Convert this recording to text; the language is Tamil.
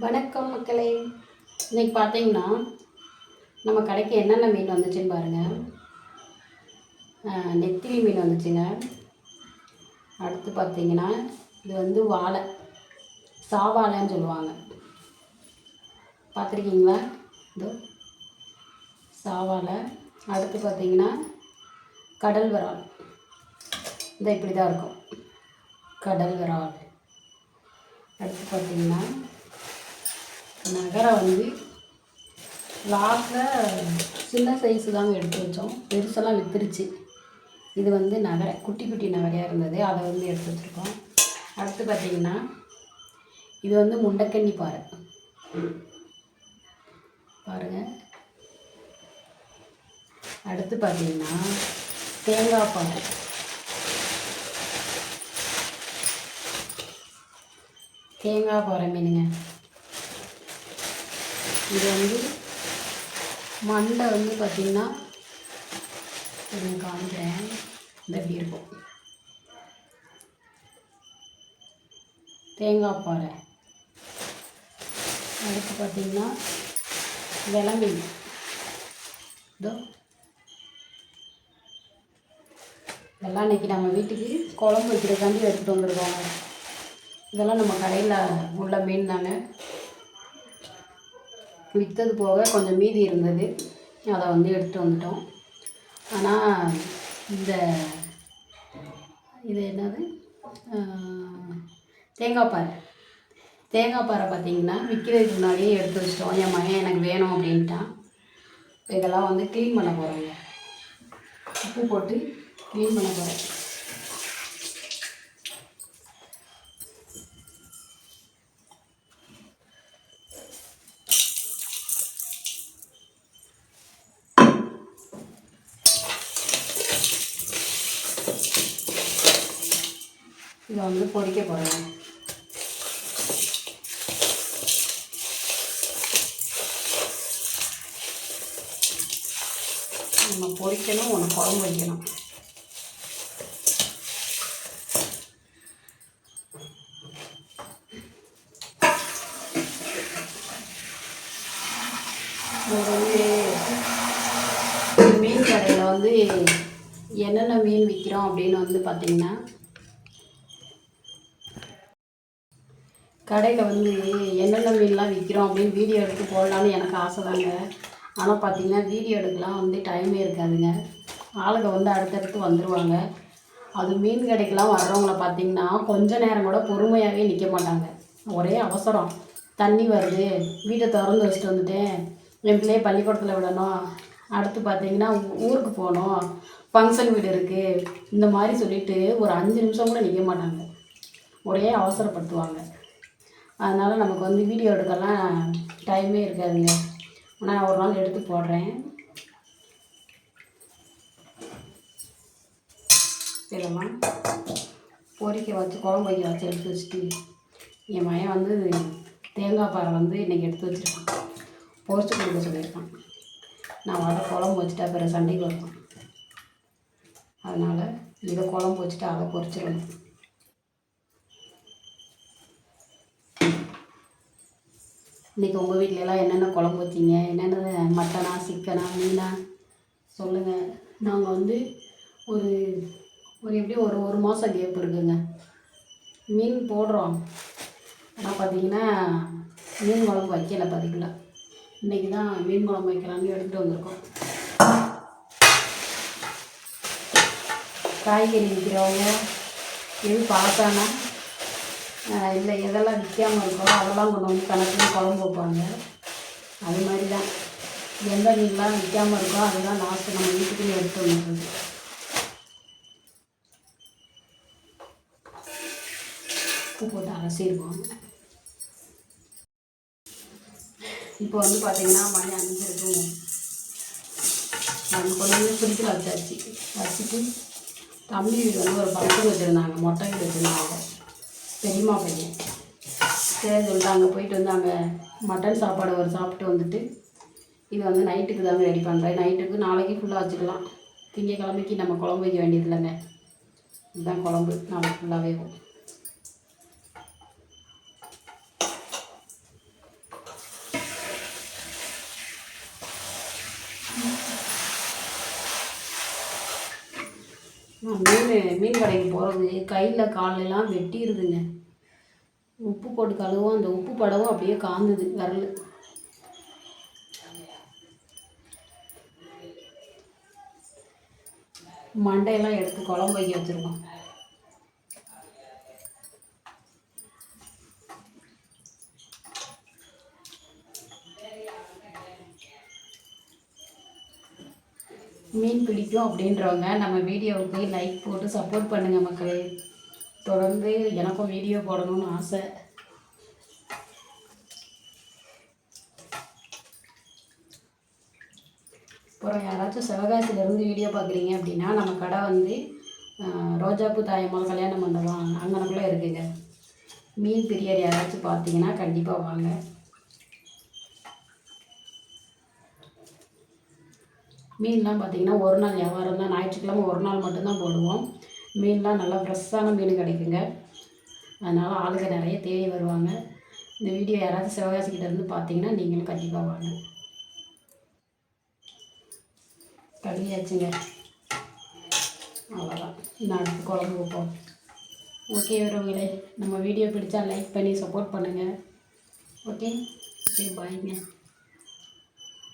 வணக்கம் மக்களே. இன்றைக்கி பார்த்தீங்கன்னா நம்ம கடைக்கு என்னென்ன மீன் வந்துச்சுன்னு பாருங்கள். நெத்திலி மீன் வந்துச்சுங்க. அடுத்து பார்த்தீங்கன்னா இது வந்து வாழை, சாவாழைன்னு சொல்லுவாங்க, பார்த்துருக்கீங்களா? இது சாவாழை. அடுத்து பார்த்தீங்கன்னா கடல் விரால். இந்த இப்படி தான் இருக்கும் கடல் விரால். அடுத்து பார்த்தீங்கன்னா நகரை வந்து லாஸ்ட்டில் சின்ன சைஸு தாங்க எடுத்து வச்சோம், பெருசெல்லாம் விற்றுருச்சு. இது வந்து நகரை குட்டி குட்டி நகரையாக இருந்தது, அதை வந்து எடுத்து வச்சுருக்கோம். அடுத்து பார்த்திங்கன்னா இது வந்து முண்டக்கண்ணி பாறை பாருங்கள். அடுத்து பார்த்திங்கன்னா தேங்காய் பாறை. தேங்காய் பாறை மீனுங்க. இது வந்து மண்டை வந்து பார்த்திங்கன்னா காமிக்கிறேன், இந்த எப்படி இருக்கும் தேங்காய் பாறை. அடுத்து பார்த்திங்கன்னா விளமீன். இதோ இதெல்லாம் இன்றைக்கி நம்ம வீட்டுக்கு குழம்பு வைக்கிறதுக்காண்டி எடுத்துகிட்டு வந்துருக்காங்க. இதெல்லாம் நம்ம கடையில் உள்ள மீன் தாங்க. விற்றது போக கொஞ்சம் மீதி இருந்தது, அதை வந்து எடுத்துகிட்டு வந்துட்டோம். ஆனால் இது என்னது தேங்காய் பாறை. தேங்காய் பாறை பார்த்திங்கன்னா விற்கிறதுக்கு முன்னாடியே எடுத்து வச்சிட்டோம். என் மகன் எனக்கு வேணும் அப்படின்ட்டான். இதெல்லாம் வந்து க்ளீன் பண்ண போகிறேங்க, உப்பு போட்டு க்ளீன் பண்ண போகிறேன். இதை வந்து பொரிக்க போகிறேன். நம்ம பொரிக்கணும், ஒன்று குழம்பு வைக்கணும். மீன் கடையில் வந்து என்னென்ன மீன் விற்கிறோம் அப்படின்னு வந்து பார்த்திங்கன்னா, கடையில் வந்து என்னென்ன மீன்லாம் விற்கிறோம் அப்படின்னு வீடியோ எடுத்து போடலான்னு எனக்கு ஆசை தாங்க. ஆனால் பார்த்திங்கன்னா வீடியோ எடுக்கலாம் வந்து டைமே இருக்காதுங்க. ஆளுங்க வந்து அடுத்தடுத்து வந்துடுவாங்க. அது மீன் கடைக்கெலாம் வர்றவங்கள பார்த்திங்கன்னா கொஞ்சம் நேரம் கூட பொறுமையாகவே நிற்க மாட்டாங்க. ஒரே அவசரம், தண்ணி வருது, வீட்டை திறந்து வச்சுட்டு வந்துட்டேன், என் பிள்ளைய பள்ளிக்கூடத்தில் விடணும், அடுத்து பார்த்திங்கன்னா ஊருக்கு போகணும், ஃபங்க்ஷன் வீடு இருக்குது, இந்த மாதிரி சொல்லிவிட்டு ஒரு 5 நிமிஷம் கூட நிற்க மாட்டாங்க. ஒரே அவசரப்படுத்துவாங்க. அதனால் நமக்கு வந்து வீடியோ எடுக்கலாம் டைமே இருக்காதுங்க. ஆனால் ஒரு நாள் எடுத்து போடுறேன். இதெல்லாம் பொரிக்க வச்சு குழம்பு வைக்க வச்சு எடுத்து வச்சுட்டு என் மகன் வந்து தேங்காய் பாறை வந்து இன்றைக்கி எடுத்து வச்சுருக்கான், பொரிச்சு கொடுக்க சொல்லியிருக்கான். நான் அதை குழம்பு வச்சுட்டா பிறகு சண்டைக்கு வருவான். அதனால் இதை குழம்பு வச்சுட்டு அதை பொரிச்சிடணும். இன்றைக்கி உங்கள் வீட்டிலலாம் என்னென்ன குழம்பு வச்சிங்க, என்னென்ன மட்டனா சிக்கனா மீனா சொல்லுங்கள். நாங்கள் வந்து ஒரு எப்படியும் ஒரு மாதம் கேப் இருக்குங்க மீன் போடுறோம். ஆனால் பார்த்திங்கன்னா மீன் குழம்பு வைக்கலை. பார்த்திங்களா, இன்றைக்கி தான் மீன் குழம்பு வைக்கலான்னு எடுத்துகிட்டு வந்திருக்கோம். காய்கறி விற்கிறவங்க எது பார்த்தானா இல்லை எதெல்லாம் விற்காமல் இருக்கோ அதெல்லாம் கொண்டு வந்து கணக்கில் குழம்பு வைப்பாங்க. அது மாதிரி தான் எந்த மீன்லாம் விற்காமல் இருக்கோ அதுதான் லாஸ்ட்டு நம்ம வீட்டுக்குள்ளே எடுத்து வந்துடுறது. உப்பு போட்டு அலசிடுவோம். இப்போ வந்து பார்த்திங்கன்னா மணி 5 இருக்கும். நம்ம கொண்டு வந்து ஃப்ரிட்ஜில் வச்சுட்டு தம்பி வீடு வந்து ஒரு ஃபங்க்ஷன் வச்சுருந்தாங்க, மொட்டை வீடு வச்சுருந்தாங்க, பெரியம்மா பையன். சரி சொல்லிட்டு அங்கே போயிட்டு வந்து அங்கே மட்டன் சாப்பாடு ஒரு சாப்பிட்டு வந்துட்டு இது வந்து நைட்டுக்கு தாங்க ரெடி பண்ணுறேன். நைட்டுக்கு நாளைக்கு ஃபுல்லாக வச்சுக்கலாம். திங்கக்கிழமைக்கு நம்ம குழம்பு வைக்க வேண்டியது இல்லைங்க. இதுதான் குழம்பு நாளைக்கு ஃபுல்லாகவே இருக்கும். நான் மீன் கடைக்கு போகிறது கையில் காலெல்லாம் வெட்டிடுதுங்க. உப்பு போட்டு கழுவும், அந்த உப்பு படவும் அப்படியே காந்துது விரல். மண்டையெல்லாம் எடுத்து குழம்பு வைக்க வச்சுருக்கோம். மீன் பிடிக்கும் அப்படின்றவங்க நம்ம வீடியோவுக்கு லைக் போட்டு சப்போர்ட் பண்ணுங்கள் மக்களே. தொடர்ந்து எனக்கும் வீடியோ போடணும்னு ஆசை. அப்புறம் யாராச்சும் சிவகாசியிலேருந்து வீடியோ பார்க்குறீங்க அப்படின்னா நம்ம கடை வந்து ரோஜாப்பூ தாயம்மாள் கல்யாண மண்டபம் அங்கனக்குள்ளே இருக்குங்க. மீன் பிரியர் யாராச்சும் பார்த்தீங்கன்னா கண்டிப்பாக வாங்க. மீன்லாம் பார்த்திங்கன்னா ஒரு நாள் வியாபாரம் தான், ஞாயிற்றுக்கிழமை ஒரு நாள் மட்டும்தான் போடுவோம். மீன்லாம் நல்லா ஃப்ரெஷ்ஷான மீன் கிடைக்குங்க. அதனால் ஆளுங்க நிறைய தேடி வருவாங்க. இந்த வீடியோ யாராவது சிவகாசிக்கிட்ட இருந்து பார்த்தீங்கன்னா நீங்களும் கண்டிப்பாக வாங்க. கழுவியாச்சுங்க, அவ்வளோதான். இன்னும் அடுத்து குழம்பு வைப்போம். ஓகே உறவுகளே, நம்ம வீடியோ பிடிச்சா லைக் பண்ணி சப்போர்ட் பண்ணுங்கள். ஓகே, பாய்ங்க.